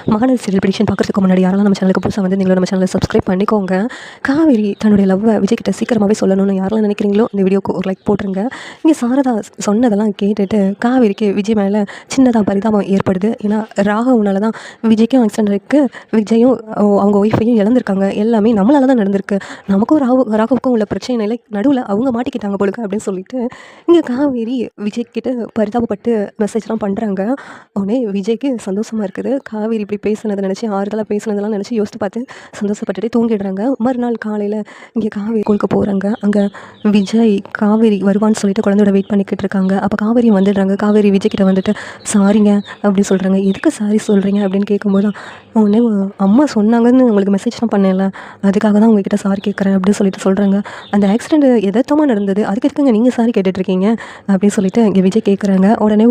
Mahanadi serial prediction பார்க்குறதுக்கு முன்னாடி யாரெல்லாம் நம்ம சேனலுக்கு புதுசாக வந்து நீங்களும் நம்ம சேனலை சப்ஸ்கிரைப் பண்ணிக்கோங்க. காவேரி தன்னுடைய லவ்வை விஜய்கிட்ட சீக்கிரமாகவே சொல்லணும்னு யாரெல்லாம் நினைக்கிறீங்களோ இந்த வீடியோக்கு ஒரு லைக் போட்டுருங்க. இங்கே சாரதா சொன்னதெல்லாம் கேட்டுட்டு காவேரிக்கு விஜய் மேலே சின்னதாக பரிதாபம் ஏற்படுது. ஏன்னா ராகவனால தான் விஜய்க்கும் ஆக்சிடென்ட் இருக்குது, விஜயும் அவங்க ஒய்ஃபையும் இழந்திருக்காங்க. எல்லாமே நம்மளால தான் நடந்திருக்கு. நமக்கும் ராகவுக்கும் உள்ள பிரச்சனைகளை நடுவில் அவங்க மாட்டிக்கிட்டாங்க போலுக்கு அப்படின்னு சொல்லிட்டு இங்கே காவேரி விஜய்கிட்ட பரிதாபப்பட்டு மெசேஜ்லாம் பண்ணுறாங்க. உடனே விஜய்க்கு சந்தோஷமாக இருக்குது. காவேரி இப்படி பேசுனதை நினச்சி ஆறுதலாக பேசுனதெல்லாம் நினச்சி யோசித்து பார்த்து சந்தோஷப்பட்டுட்டு தூங்கிடுறாங்க. மறுநாள் காலையில் இங்கே காவேரி கோயிலுக்கு போகிறாங்க. அங்கே விஜய் காவேரி வருவான்னு சொல்லிட்டு குழந்தையோட வெயிட் பண்ணிக்கிட்டு இருக்காங்க. அப்போ காவேரி வந்துடுறாங்க. காவேரி விஜய் கிட்ட வந்துட்டு சாரிங்க அப்படின்னு சொல்கிறாங்க. எதுக்கு சாரி சொல்கிறீங்க அப்படின்னு கேட்கும்போது உடனே அம்மா சொன்னாங்கன்னு உங்களுக்கு மெசேஜ்லாம் பண்ணல, அதுக்காக தான் உங்ககிட்ட சாரி கேட்குறேன் அப்படின்னு சொல்லிட்டு சொல்கிறாங்க. அந்த ஆக்சிடென்ட் எதார்த்தமாக நடந்தது, அதுக்கு எதுக்குங்க நீங்கள் சாரி கேட்டுட்ருக்கீங்க அப்படின்னு சொல்லிட்டு இங்கே விஜய் கேட்குறாங்க. உடனே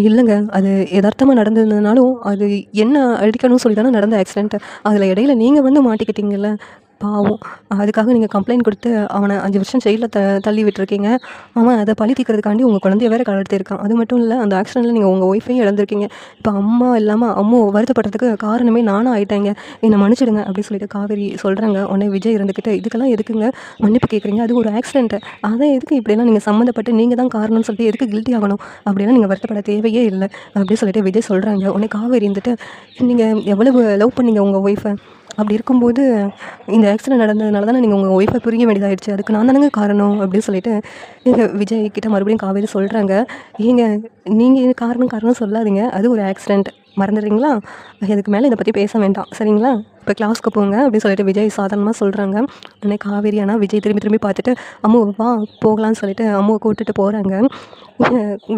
இல்லைங்க, அது எதார்த்தமாக நடந்ததுனாலும் அது என்ன அடிக்கணும்னு சொல்லி தானே நடந்த ஆக்சிடென்ட், அதில் இடையில நீங்கள் வந்து மாட்டிக்கிட்டீங்கல்ல பாவம், அதுக்காக நீங்கள் கம்ப்ளைண்ட் கொடுத்து அவனை 5 வருஷம் ஜெயிலில் தள்ளி விட்டுருக்கீங்க. அவன் அதை பழி தீர்க்கறதுக்காண்டி உங்கள் குழந்தைய வேறு கடத்திருக்கான். அது மட்டும் இல்லை, அந்த ஆக்சிடென்ட்டில் நீங்கள் உங்கள் ஒய்ஃபையும் இழந்திருக்கீங்க. இப்போ அம்மா இல்லாமல் அம்மா வருத்தப்படுறதுக்கு காரணமே நானும் ஆகிட்டேங்க, என்னை மன்னிச்சிடுங்க அப்படின்னு சொல்லிட்டு காவேரி சொல்கிறாங்க. உடனே விஜய் இருந்துக்கிட்டு இதுக்கெல்லாம் எதுக்குங்க மன்னிப்பு கேட்குறீங்க, அது ஒரு ஆக்சிடென்ட்டு, அதை எதுக்கு இப்படியெல்லாம் நீங்கள் சம்மந்தப்பட்டு நீங்கள் தான் காரணம்னு சொல்லிட்டு எதுக்கு கில்ட்டி ஆகணும், அப்படின்னா நீங்கள் வருத்தப்பட தேவையே இல்லை அப்படின்னு சொல்லிட்டு விஜய் சொல்கிறாங்க. உடனே காவேரி இருந்துட்டு நீங்கள் எவ்வளவு லவ் பண்ணீங்க உங்கள் ஒய்ஃபை, அப்படி இருக்கும்போது இந்த ஆக்சிடென்ட் நடந்ததுனால தானே நீங்கள் உங்கள் ஒய்ஃபை பிரிய வேண்டியதாகிடுச்சு, அதுக்கு நான் தானங்க காரணம் அப்படின்னு சொல்லிட்டு எங்கள் விஜய் கிட்ட மறுபடியும் காவேரி சொல்கிறாங்க. ஏங்க நீங்கள் காரணம் சொல்லாதீங்க, அது ஒரு ஆக்சிடென்ட், மறந்துடுறீங்களா, இதுக்கு மேலே இதை பற்றி பேச வேண்டாம் சரிங்களா, இப்போ கிளாஸ்க்கு போங்க அப்படின்னு சொல்லிட்டு விஜய் சாதாரணமாக சொல்கிறாங்க. உடனே காவேரி ஆனால் விஜய் திரும்பி பார்த்துட்டு அம்மு வா போகலான்னு சொல்லிட்டு அம்முவை கூப்பிட்டுட்டு போகிறாங்க.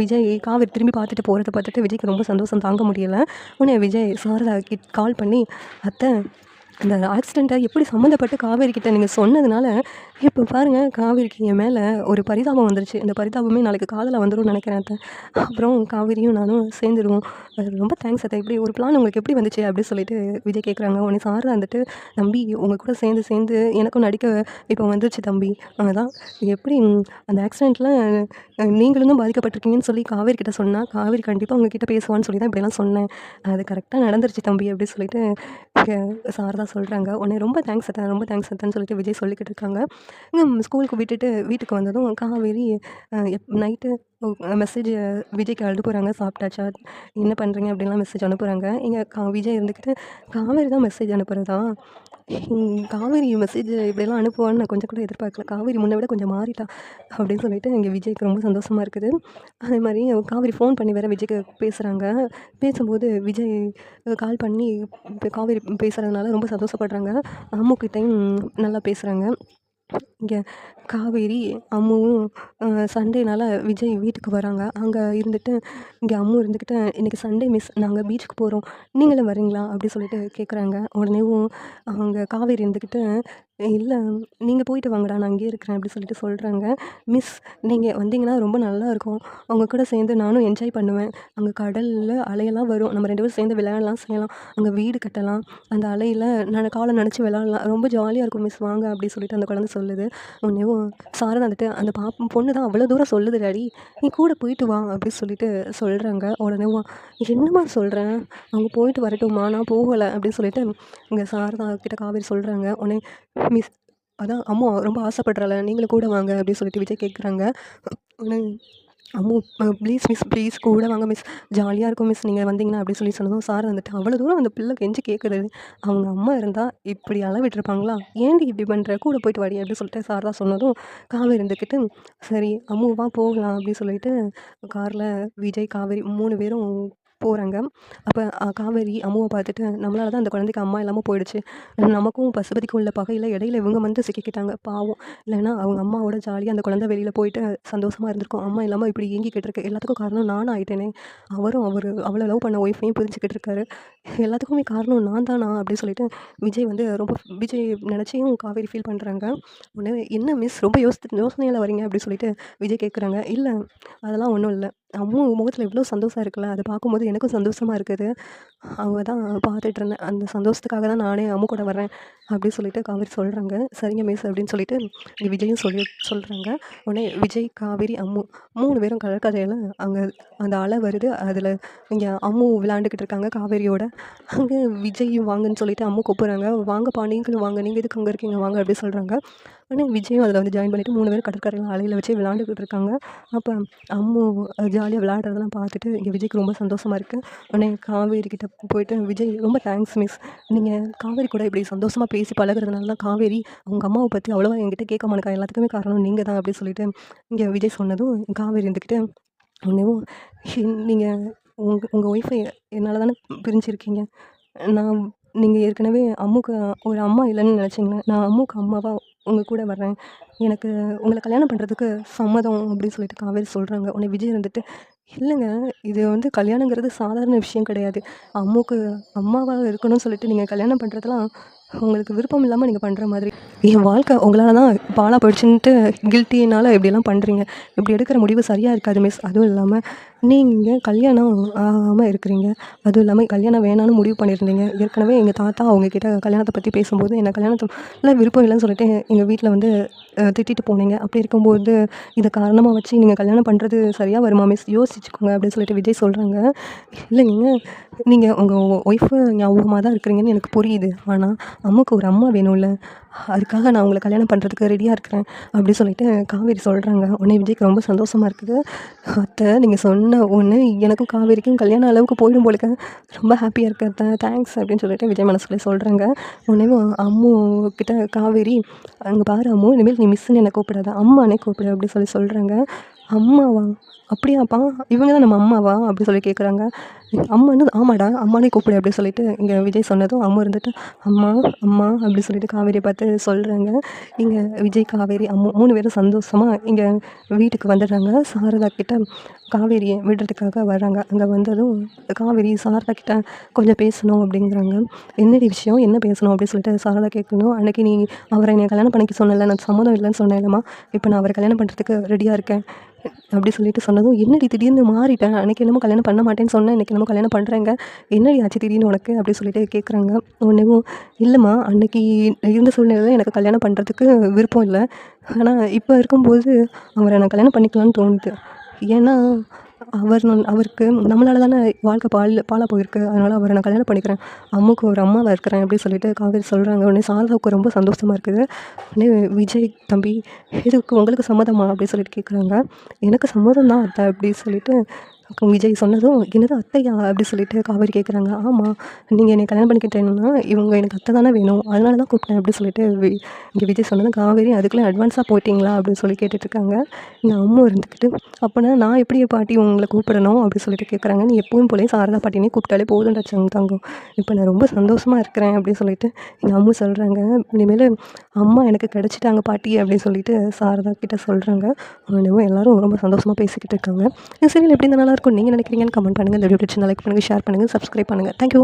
விஜய் காவேரி திரும்பி பார்த்துட்டு போகிறத பார்த்துட்டு விஜய்க்கு ரொம்ப சந்தோஷம் தாங்க முடியலை. உடனே விஜய் சாரதா கால் பண்ணி அத்தை இந்த ஆக்சிடெண்ட்டை எப்படி சம்மந்தப்பட்டு காவேரி கிட்ட நீங்கள் சொன்னதுனால இப்போ பாருங்கள் காவேரிக்கு என் மேலே ஒரு பரிதாபம் வந்துருச்சு, இந்த பரிதாபமே நாளைக்கு காதலாக வந்துடும் நினைக்கிறேன் அத்தை, அப்புறம் காவேரியும் நானும் சேர்ந்துடுவோம், ரொம்ப தேங்க்ஸ் அத்தை, இப்படி ஒரு பிளான் உங்களுக்கு எப்படி வந்துச்சு அப்படின்னு சொல்லிட்டு விஜய் கேட்குறாங்க. உடனே சாரதா வந்துட்டு தம்பி உங்கள் கூட சேர்ந்து எனக்கும் நடிக்க இப்போ வந்துருச்சு தம்பி, அதான் எப்படி அந்த ஆக்சிடெண்ட்டில் நீங்களும் தான் பாதிக்கப்பட்டிருக்கீங்கன்னு சொல்லி காவேரி கிட்ட சொன்னால் காவேரி கண்டிப்பாக உங்ககிட்ட பேசுவான்னு சொல்லி தான் இப்படிலாம் சொன்னேன், அது கரெக்டாக நடந்துருச்சு தம்பி அப்படின்னு சொல்லிட்டு சாரதா சொல்கிறாங்க. உடனே ரொம்ப தேங்க்ஸ் அத்தைன்னு சொல்லிட்டு விஜய் சொல்லிக்கிட்டு இருக்காங்க. ஸ்கூலுக்கு விட்டுட்டு வீட்டுக்கு வந்ததும் காவேரி நைட்டு மெசேஜ் விஜய்க்கு அனுப்புகிறாங்க. சாப்பிட்டாச்சா, என்ன பண்ணுறீங்க அப்படின்லாம் மெசேஜ் அனுப்புகிறாங்க. இங்கே விஜய் இருந்துக்கிட்டு காவேரி தான் மெசேஜ் அனுப்புகிறதா, காவேரி மெசேஜ் இப்படியெல்லாம் அனுப்புவான்னு நான் கொஞ்சம் கூட எதிர்பார்க்கல, காவேரி முன்னை விட கொஞ்சம் மாறிட்டா அப்படின்னு சொல்லிட்டு இங்கே விஜய்க்கு ரொம்ப சந்தோஷமாக இருக்குது. அதே மாதிரி காவேரி ஃபோன் பண்ணி வேறு விஜய்க்கு பேசுகிறாங்க. பேசும்போது விஜய் கால் பண்ணி இப்போ காவேரி பேசுகிறதுனால ரொம்ப சந்தோஷப்படுறாங்க. அம்முக்கிட்டையும் நல்லா பேசுகிறாங்க. இங்கே காவேரி அம்முவும் சண்டேனால விஜய் வீட்டுக்கு வராங்க. அங்கே இருந்துட்டு இங்கே அம்மு இருந்துக்கிட்டு இன்றைக்கி சண்டே மிஸ், நாங்கள் பீச்சுக்கு போகிறோம், நீங்களும் வரீங்களா அப்படி சொல்லிட்டு கேட்குறாங்க. உடனேவும் அவங்க காவேரி இருந்துக்கிட்டு இல்லை நீங்கள் போயிட்டு வாங்கடா நான் அங்கேயே இருக்கிறேன் அப்படி சொல்லிட்டு சொல்கிறாங்க. மிஸ் நீங்கள் வந்தீங்கன்னா ரொம்ப நல்லாயிருக்கும், அவங்க கூட சேர்ந்து நானும் என்ஜாய் பண்ணுவேன், அங்கே கடலில் அலையெல்லாம் வரும், நம்ம 2 பேரும் சேர்ந்து விளையாடலாம் செய்யலாம், அங்கே வீடு கட்டலாம், அந்த அலையில் நான் காலை நினச்சி விளையாடலாம், ரொம்ப ஜாலியாக இருக்கும் மிஸ் வாங்க அப்படி சொல்லிட்டு அந்த குழந்தை சொல்லுது. உடனேவும் சாரதா வந்துட்டு அந்த பொண்ணு தான் அவ்வளோ தூரம் சொல்லுது டாடி, நீ கூட போயிட்டு வா அப்படி சொல்லிட்டு சொல்கிறாங்க. உடனேவும் என்னம்மா சொல்கிறேன், அவங்க போயிட்டு வரட்டும்மா நான் போகலை அப்படின்னு சொல்லிட்டு இங்கே சாரதா கிட்ட காவேரி சொல்கிறாங்க. உடனே மிஸ் அதான் அம்மா ரொம்ப ஆசைப்படுறாள, நீங்களும் கூட வாங்க அப்படின்னு சொல்லிட்டு விஜய் கேட்குறாங்க. உடனே அம்மு ப்ளீஸ் மிஸ் ப்ளீஸ் கூட வாங்க மிஸ், ஜாலியாக இருக்கும் மிஸ் நீங்கள் வந்தீங்கன்னா அப்படி சொல்லி சொன்னதும் சார் வந்துட்டு அவ்வளோ தூரம் அந்த பிள்ளை கெஞ்சி கேட்குது, அவங்க அம்மா இருந்தால் இப்படி அளவிட்டுருப்பாங்களா, ஏன்டி இப்படி பண்ணுற, கூட போயிட்டு வாடி அப்படி சொல்லிட்டு சார் தான் சொன்னதும் காவேரி இருந்துக்கிட்டு சரி அம்முவா போகலாம் அப்படின்னு சொல்லிட்டு காரில் விஜய் காவேரி 3 பேரும் போகிறாங்க. அப்போ காவேரி அம்முவை பார்த்துட்டு நம்மளால தான் அந்த குழந்தைக்கு அம்மா இல்லாமல் போயிடுச்சு, நமக்கும் பசுபதிக்கும் உள்ள பகையில் இடையில இவங்க வந்து சிக்கிக்கிட்டாங்க பாவம், இல்லைன்னா அவங்க அம்மாவோட ஜாலியாக அந்த குழந்தை வெளியில் போயிட்டு சந்தோஷமாக இருந்திருக்கும், அம்மா இல்லாமல் இப்படி ஏங்கிக்கிட்டு இருக்கு, எல்லாத்துக்கும் காரணம் நானும் ஆகிட்டேனே, அவளை லவ் பண்ண ஒய்ஃபையும் புரிஞ்சுக்கிட்டு இருக்காரு, எல்லாத்துக்குமே காரணம் நான் தானா அப்படின்னு சொல்லிட்டு விஜய் வந்து ரொம்ப விஜய் நினச்சியும் காவேரி ஃபீல் பண்ணுறாங்க. உடனே என்ன மிஸ் ரொம்ப யோசனையில் வரீங்க அப்படின்னு சொல்லிட்டு விஜய் கேட்குறாங்க. இல்லை அதெல்லாம் ஒன்றும் இல்லை, அம்மு முகத்தில் எவ்வளோ சந்தோஷம் இருக்குல்ல, அதை பார்க்கும்போது எனக்கும் சந்தோஷமாக இருக்குது, அவங்க தான் பார்த்துட்டு இருந்தேன், அந்த சந்தோஷத்துக்காக தான் நானே அம்மு கூட வரேன் அப்படின்னு சொல்லிட்டு காவேரி சொல்கிறாங்க. சரிங்க மிஸ் அப்படின்னு சொல்லிட்டு விஜயும் சொல்கிறாங்க. உடனே விஜய் காவேரி அம்மு 3 பேரும் கடற்கரையில் அங்கே அந்த அலை வருது, அதில் இங்கே அம்மு விளையாண்டுக்கிட்டு இருக்காங்க காவேரியோட. அங்கே விஜய் வாங்கன்னு சொல்லிட்டு அம்மு கூப்பிட்றாங்க. "வாங்கப்பா நீங்களும் வாங்க. நீங்க எதுக்கு அங்கே இருக்கீங்க வாங்க" அப்படி சொல்கிறாங்க. உடனே விஜயும் அதில் வந்து ஜாயின் பண்ணிவிட்டு 3 பேரும் கடற்கரையில் அலையில் வச்சு விளாண்டுக்கிட்டு இருக்காங்க. அப்போ அம்மு ஜாலியாக விளையாடுறதெல்லாம் பார்த்துட்டு இங்கே விஜய்க்கு ரொம்ப சந்தோஷமாக இருக்குது. உடனே காவேரி கிட்ட போயிட்டு, "விஜய் ரொம்ப தேங்க்ஸ் மிஸ். நீங்கள் காவேரி கூட இப்படி சந்தோஷமாக பேசி பழகுறதுனால தான் காவேரி அவங்க அம்மாவை பற்றி அவ்வளோவா என்கிட்ட கேட்க மாட்டேக்கா. எல்லாத்துக்குமே காரணம் நீங்கள் தான்" அப்படி சொல்லிட்டு இங்கே விஜய் சொன்னதும் காவேரி இருந்துக்கிட்டு, "உடனேவும் நீங்கள் உங்கள் ஒய்ஃபை என்னால் தானே பிரிஞ்சிருக்கீங்க. நான் நீங்கள் ஏற்கனவே அம்முக்கு ஒரு அம்மா இல்லைன்னு நினச்சிங்களே. நான் அம்முக்கு அம்மாவா உங்கள் கூட வர்றேன். எனக்கு உங்களை கல்யாணம் பண்ணுறதுக்கு சம்மதம்" அப்படின்னு சொல்லிட்டு காவேரி சொல்கிறாங்க. உடனே விஜய் இருந்துட்டு, "இல்லைங்க, இது வந்து கல்யாணங்கிறது சாதாரண விஷயம் கிடையாது. அம்முக்கு அம்மாவா இருக்கணும்னு சொல்லிட்டு நீங்கள் கல்யாணம் பண்ணுறதெல்லாம் உங்களுக்கு விருப்பம் இல்லாமல் நீங்கள் பண்ணுற மாதிரி. என் வாழ்க்கை உங்களால் தான் பாழா போயிடுச்சுன்ட்டு கில்ட்டினால இப்படியெல்லாம் பண்ணுறீங்க. இப்படி எடுக்கிற முடிவு சரியாக இருக்காது மிஸ். அதுவும் இல்லாமல் நீங்கள் கல்யாணம் ஆகாமல் இருக்கிறீங்க. அதுவும் இல்லாமல் கல்யாணம் வேணான்னு முடிவு பண்ணியிருந்தீங்க. ஏற்கனவே எங்கள் தாத்தா அவங்கக்கிட்ட கல்யாணத்தை பற்றி பேசும்போது என்ன கல்யாணத்தில் விருப்பம் இல்லைன்னு சொல்லிட்டு எங்கள் வீட்டில் வந்து திட்டிட்டு போனீங்க. அப்படி இருக்கும்போது இதை காரணமாக வச்சு நீங்கள் கல்யாணம் பண்ணுறது சரியாக வருமா மிஸ்? யோசிச்சுக்கோங்க" அப்படின்னு சொல்லிட்டு விஜய் சொல்கிறாங்க. "இல்லைங்க, நீங்கள் உங்கள் ஒய்ஃபு ஞாபகமாக தான் இருக்கிறீங்கன்னு எனக்கு புரியுது. ஆனால் அம்மாவுக்கு ஒரு அம்மா வேணும்ல. அதுக்காக நான் உங்களை கல்யாணம் பண்ணுறதுக்கு ரெடியாக இருக்கிறேன்" அப்படி சொல்லிட்டு காவேரி சொல்கிறாங்க. உடனே விஜய்க்கு ரொம்ப சந்தோஷமாக இருக்குது. "அத்தை, நீங்கள் சொன்ன ஒன்று எனக்கும் காவேரிக்கும் கல்யாணம் அளவுக்கு போயிடும் போலுக்க. ரொம்ப ஹாப்பியாக இருக்கு அத்தை. தேங்க்ஸ்" அப்படின்னு சொல்லிட்டு விஜய் மனசுக்குள்ளே சொல்கிறாங்க. உடனே அம்மு கிட்ட காவேரி, "அங்கே பாரு அம்மு, இனிமேல் நீ மிஸ்ஸுன்னு என்னை கூப்பிடாத, அம்மானே கூப்பிடு" அப்படி சொல்கிறாங்க. "அம்மாவா? அப்படியாப்பா? இவங்க தான் நம்ம அம்மாவா?" அப்படி சொல்லி கேட்குறாங்க. அம்மான்னு, "ஆமாடா, அம்மானே கூப்பிடு" அப்படி சொல்லிட்டு இங்கே விஜய் சொன்னதும் அம்மா இருந்துட்டு, "அம்மா அம்மா" அப்படி சொல்லிட்டு காவேரியை பார்த்து சொல்கிறாங்க. இங்கே விஜய், காவேரி, அம்மு 3 பேரும் சந்தோஷமாக இங்கே வீட்டுக்கு வந்துடுறாங்க. சாரதா கிட்ட காவேரியை விடுறதுக்காக வர்றாங்க. அங்கே வந்ததும் காவேரி சாரதா கிட்ட கொஞ்சம் பேசணும் அப்படிங்கிறாங்க. "என்னடி விஷயம்? என்ன பேசணும்?" அப்படி சொல்லிட்டு சாரதா கேட்கணும். "அன்னைக்கு நீ அவரை என்னை கல்யாணம் பண்ணிக்க சொன்னல, நான் சம்மதம் இல்லைன்னு சொன்னேன்லம்மா. இப்போ நான் அவரை கல்யாணம் பண்ணுறதுக்கு ரெடியாக இருக்கேன்" அப்படி சொல்லிட்டு சொன்னதும், "என்னடி திடீர்னு மாறிட்டேன்? அன்னைக்கு என்னமோ கல்யாணம் பண்ண மாட்டேன்னு சொன்னேன், இன்னைக்கு என்னமோ கல்யாணம் பண்ணுறேங்க. என்னடி ஆச்சு திடீர்னு உனக்கு?" அப்படி சொல்லிட்டு கேட்குறாங்க. உடனேவும், "இல்லைம்மா, அன்னைக்கு இருந்த சூழ்நிலையில் எனக்கு கல்யாணம் பண்ணுறதுக்கு விருப்பம் இல்லை. ஆனால் இப்போ இருக்கும்போது அவரை நான் கல்யாணம் பண்ணிக்கலான்னு தோணுது. ஏன்னா அவருக்கு நம்மளால தானே வாழ்க்கை பாழாக போயிருக்கு. அதனால் அவரை நான் கல்யாணம் பண்ணிக்கிறேன். அம்முக்கு ஒரு அம்மாவா இருக்கிறேன்" அப்படின்னு சொல்லிட்டு காவேரி சொல்கிறாங்க. உடனே சாரதாவுக்கு ரொம்ப சந்தோஷமாக இருக்குது. உடனே விஜய், "தம்பி, இதுக்கு உங்களுக்கு சம்மதமா?" அப்படி சொல்லிட்டு கேட்குறாங்க. "எனக்கு சம்மதம் தான் அத்தை" அப்படி சொல்லிட்டு விஜய் சொன்னதும், "என்னது அத்தையா?" அப்படி சொல்லிட்டு காவேரி கேட்குறாங்க. "ஆமாம், நீங்கள் என்னை கல்யாணம் பண்ணிக்கிட்டேன்னா இவங்க எனக்கு அத்தை தானே வேணும். அதனால தான் கூப்பிட்டேன்" அப்படி சொல்லிட்டு இங்கே விஜய் சொன்னதும், காவேரி, "அதுக்குள்ளே அட்வான்ஸாக போயிட்டீங்களா?" அப்படின்னு சொல்லி கேட்டுட்ருக்காங்க. இங்கே அம்மா இருந்துக்கிட்டு, "அப்போனா நான் எப்படி பாட்டி உங்களை கூப்பிடணும்?" அப்படி சொல்லிட்டு கேட்குறாங்க. "நீ எப்பவும் போலயே சாரதா பாட்டினே கூப்பிட்டாலே போதும்டா தங்கம். இப்போ நான் ரொம்ப சந்தோஷமாக இருக்கிறேன்" அப்படின்னு சொல்லிட்டு எங்கள் அம்மா சொல்கிறாங்க. "இனிமேல் அம்மா எனக்கு கிடச்சிட்டாங்க பாட்டி" அப்படின்னு சொல்லிட்டு சாரதா கிட்ட சொல்கிறாங்க. உடனே எல்லாரும் ரொம்ப சந்தோஷமாக பேசிக்கிட்டு இருக்காங்க. இந்த சீரியல் எப்படி இருந்தால் நல்லாயிருக்கும் நீங்கள் நினைக்கிறீங்கன்னு கமெண்ட் பண்ணுங்கள். இந்த வீடியோ பிடிச்சிருந்தா லைக் பண்ணுங்கள், ஷேர் பண்ணுங்கள், சப்ஸ்கிரைப் பண்ணுங்கள். தேங்க்யூ.